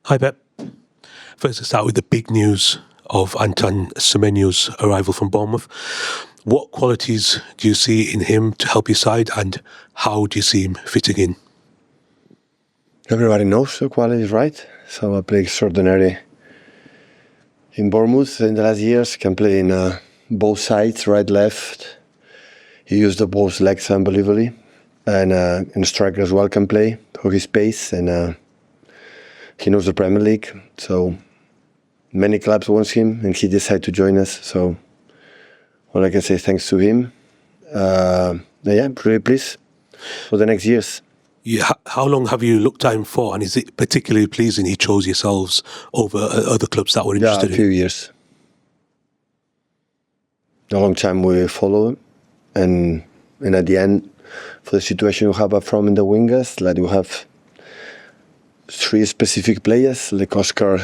Hi, Pep. First, let's start with the big news of Antoine Semenyo's arrival from Bournemouth. What qualities do you see in him to help your side, and how do you see him fitting in? Everybody knows the qualities, right? So I play extraordinary in Bournemouth in the last years. Can play in both sides, right, left. He used the both legs unbelievably, and striker as well can play for his pace, and he knows the Premier League. So many clubs want him, and he decided to join us. So all I can say is thanks to him. Yeah, really pleased for the next years. Yeah, how long have you looked at him for, and is it particularly pleasing he chose yourselves over other clubs that were interested in? Yeah, a few years. A long time we follow him, and at the end, for the situation you have up front in the wingers, like you have three specific players, like Oscar,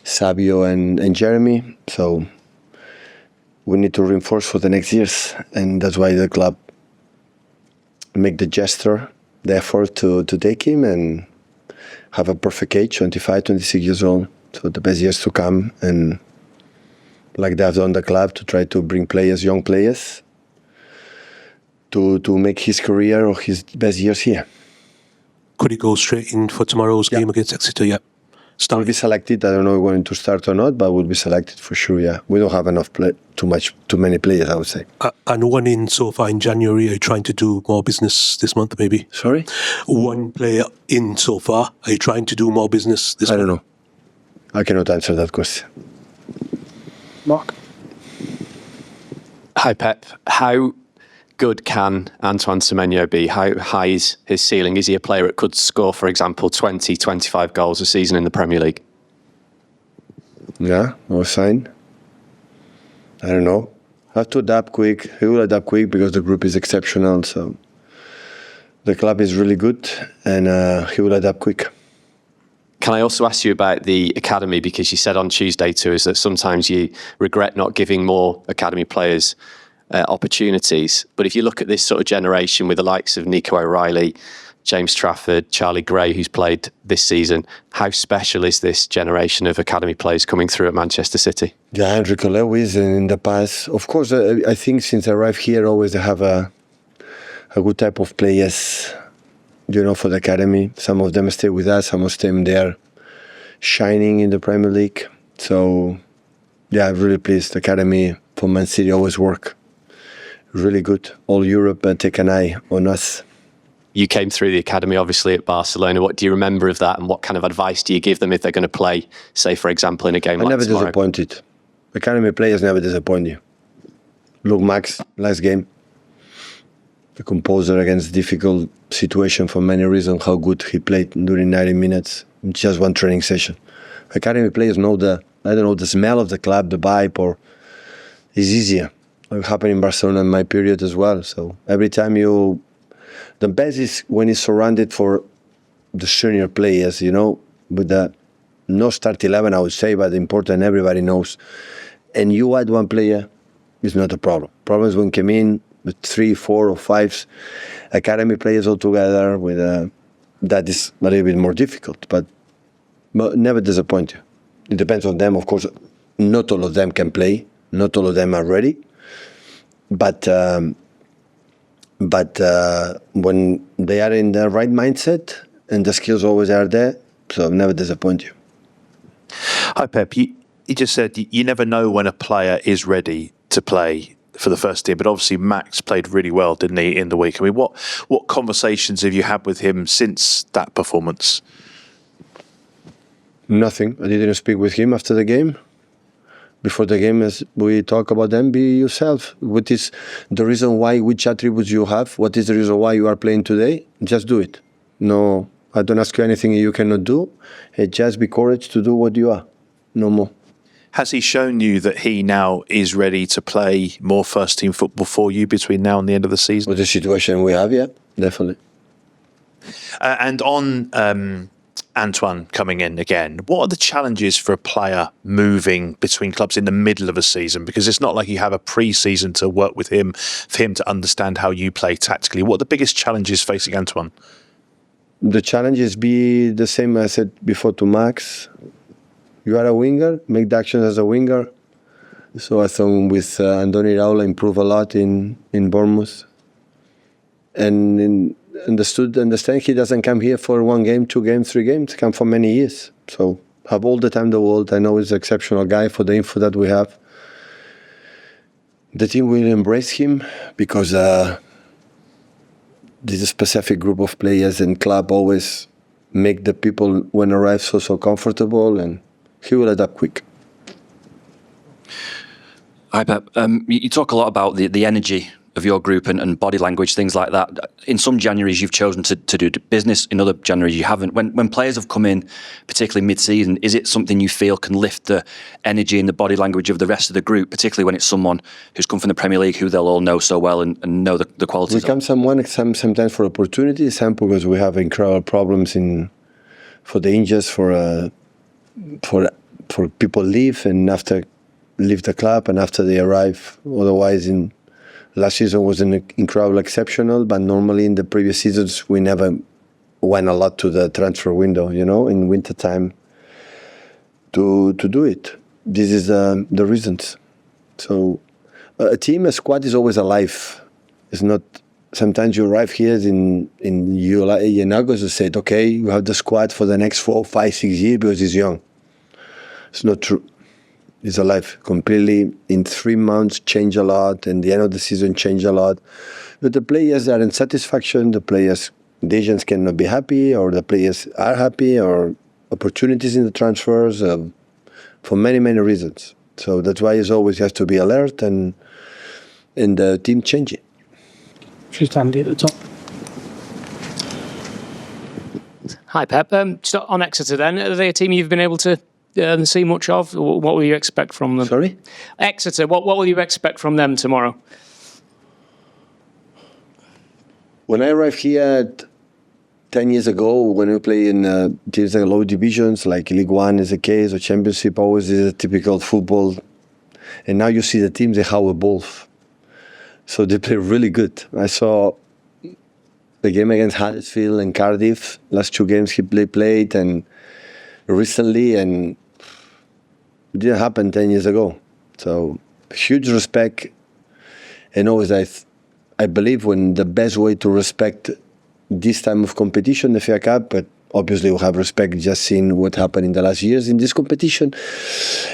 Savio and Jeremy. So we need to reinforce for the next years, and that's why the club make the gesture, the effort to take him and have a perfect age, 25, 26 years old. So the best years to come, and like they have done the club to try to bring players, young players, to make his career or his best years here. Could he go straight in for tomorrow's game against Exeter? Yeah. Will be selected. I don't know if we're going to start or not, but will be selected for sure. Yeah, we don't have enough too many players, I would say. And one in so far in January. Are you trying to do more business this month, maybe? Sorry? One player in so far. Are you trying to do more business this month? I don't know. I cannot answer that question. Mark? Hi, Pep. How good can Antoine Semenyo be? How high is his ceiling? Is he a player that could score, for example, 20, 25 goals a season in the Premier League? Yeah, no sign. I don't know. Have to adapt quick. He will adapt quick because the group is exceptional. So the club is really good, and he will adapt quick. Can I also ask you about the academy? Because you said on Tuesday to us that sometimes you regret not giving more academy players opportunities. But if you look at this sort of generation with the likes of Nico O'Reilly, James Trafford, Charlie Gray, who's played this season, how special is this generation of academy players coming through at Manchester City? Yeah, Enrico Lewis in the past. Of course, I think since I arrived here, always they have a good type of players, for the academy. Some of them stay with us, some of them they are shining in the Premier League. So, yeah, I'm really pleased. The academy for Man City always work really good. All Europe take an eye on us. You came through the academy, obviously, at Barcelona. What do you remember of that, and what kind of advice do you give them if they're going to play, say, for example, in a game like tomorrow? I never disappointed. Academy players never disappoint you. Look, Max, last game, the composer against difficult situation for many reasons, how good he played during 90 minutes, just one training session. Academy players know the smell of the club, the vibe, or it's easier. It happened in Barcelona in my period as well. So every time the best is when it's surrounded for the senior players, with the no start 11, I would say, but important, everybody knows. And you add one player, it's not a problem. Problem is when came in with 3, 4, or 5 academy players all together, that is a little bit more difficult, but never disappoint you. It depends on them, of course. Not all of them can play. Not all of them are ready. But when they are in the right mindset and the skills always are there, so never disappoint you. Hi, Pep. You just said you never know when a player is ready to play for the first team, but obviously Max played really well, didn't he, in the week? I mean, what conversations have you had with him since that performance? Nothing. I didn't speak with him after the game. Before the game, as we talk about them, be yourself. What is the reason why, which attributes you have? What is the reason why you are playing today? Just do it. No, I don't ask you anything you cannot do. Just be courage to do what you are. No more. Has he shown you that he now is ready to play more first-team football for you between now and the end of the season? With the situation we have, yeah, definitely. And on Antoine coming in again, what are the challenges for a player moving between clubs in the middle of a season? Because it's not like you have a pre-season to work with him, for him to understand how you play tactically. What are the biggest challenges facing Antoine? the challenges be the same as I said before to Max. You are a winger, make the actions as a winger. So I thought with Antoine O'Reilly improve a lot in Bournemouth. And understand he doesn't come here for 1 game, 2 games, 3 games. He come for many years. So have all the time in the world. I know he's an exceptional guy for the info that we have. The team will embrace him because this specific group of players and club always make the people when arrive so comfortable, and he will adapt quick. Hi Pep. You talk a lot about the energy of your group and body language, things like that. In some Januaries you've chosen to do business, in other Januaries you haven't. When players have come in, particularly mid-season, is it something you feel can lift the energy and the body language of the rest of the group, particularly when it's someone who's come from the Premier League, who they'll all know so well and know the qualities? We come sometimes for opportunities, some because we have incredible problems for the injuries, for people leave and after leave the club and after they arrive. Otherwise, last season was an incredible exceptional, but normally in the previous seasons we never went a lot to the transfer window, in winter time to do it. This is the reasons. So a squad is always alive. It's not. Sometimes you arrive here in August and said, okay, you have the squad for the next 4, 5, 6 years because it's young. It's not true. It's alive completely. In 3 months, change a lot, and the end of the season change a lot. But the players are in satisfaction. The agents cannot be happy, or the players are happy, or opportunities in the transfers for many reasons. So that's why you always have to be alert and the team changing. Just Andy at the top. Hi Pep. Just on Exeter then, are they a team you've been able to see much of? What will you expect from them? Sorry? Exeter, what will you expect from them tomorrow? When I arrived here 10 years ago, when we play in teams like low divisions, like League One is a case, or Championship always is a typical football. And now you see the teams, they how evolve. So they play really good. I saw the game against Huddersfield and Cardiff, last 2 games he played, and recently, and it didn't happen 10 years ago. So huge respect, and always I believe when the best way to respect this time of competition, the FA Cup, but obviously we have respect just seeing what happened in the last years in this competition,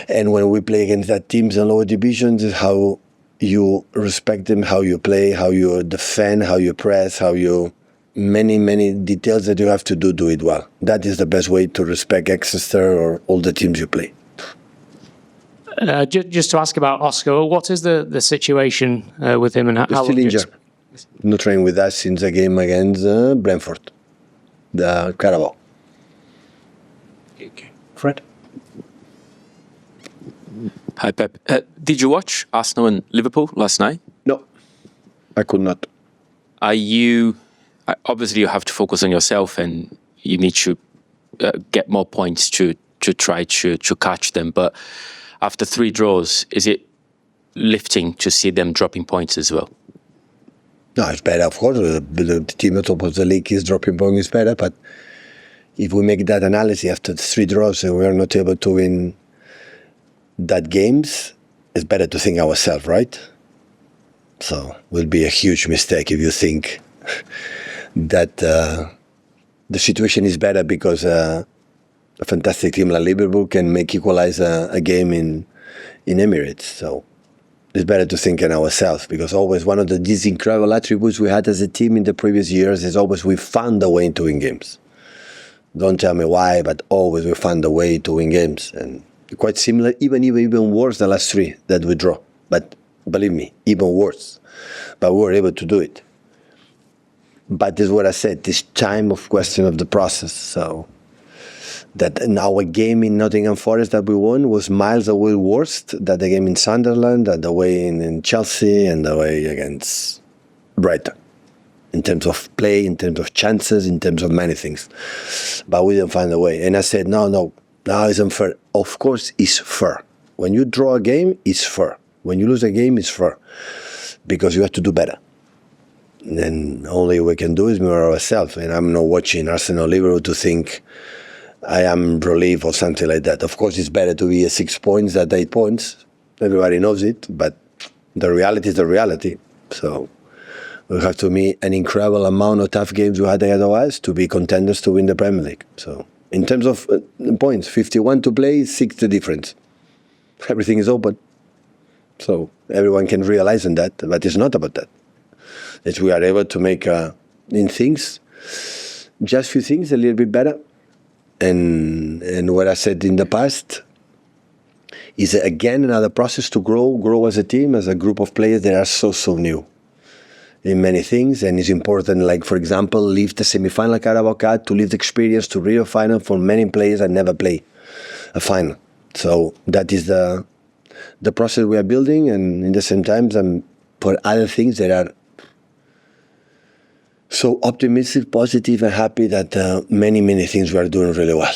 and when we play against that teams in lower divisions, is how you respect them, how you play, how you defend, how you press, how you many details that you have to do it well. That is the best way to respect Exeter or all the teams you play. Just to ask about Oscar, what is the situation with him and how still injured? Not training with us since the game against Brentford, the Carabao. Okay. Fred. Hi Pep. Did you watch Arsenal and Liverpool last night? No, I could not. Obviously you have to focus on yourself and you need to get more points to try to catch them. But after 3 draws, is it lifting to see them dropping points as well? No, it's better, of course. The team at top of the league is dropping points is better. But if we make that analysis after the 3 draws and we are not able to win that games, it's better to think ourselves, right? So it will be a huge mistake if you think that the situation is better because a fantastic team like Liverpool can make equalize a game in Emirates. So it's better to think in ourselves, because always one of these incredible attributes we had as a team in the previous years is always we found a way to win games. Don't tell me why, but always we found a way to win games. And quite similar, even worse the last 3 that we draw. But believe me, even worse. But we were able to do it. But this is what I said, this time of question of the process. So that in our game in Nottingham Forest that we won was miles away worse than the game in Sunderland, than the way in Chelsea, and the way against Brighton. In terms of play, in terms of chances, in terms of many things. But we didn't find a way. And I said, no, it's unfair. Of course it's fair. When you draw a game, it's fair. When you lose a game, it's fair. Because you have to do better. then only we can do is mirror ourselves. And I'm not watching Arsenal and Liverpool to think I am relieved or something like that. Of course, it's better to be at 6 points than 8 points. Everybody knows it, but the reality is the reality. So we have to meet an incredible amount of tough games we had ahead of us to be contenders to win the Premier League. So in terms of points, 51 to play, 6 the difference. Everything is open. So everyone can realize in that, but it's not about that. It's we are able to make in things, just few things a little bit better. And what I said in the past is again another process to grow as a team, as a group of players that are so new in many things. And it's important, like for example, leave the semi-final Carabao Cup to leave the experience to real final for many players that never play a final. So that is the process we are building, and in the same time, for other things that are so optimistic, positive, and happy that many things we are doing really well.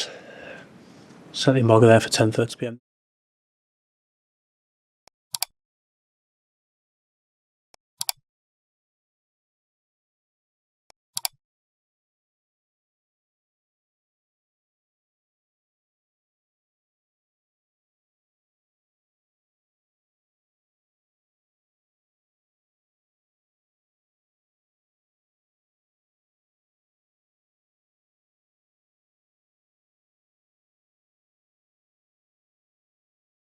Certainly Moga there for 10:30 p.m.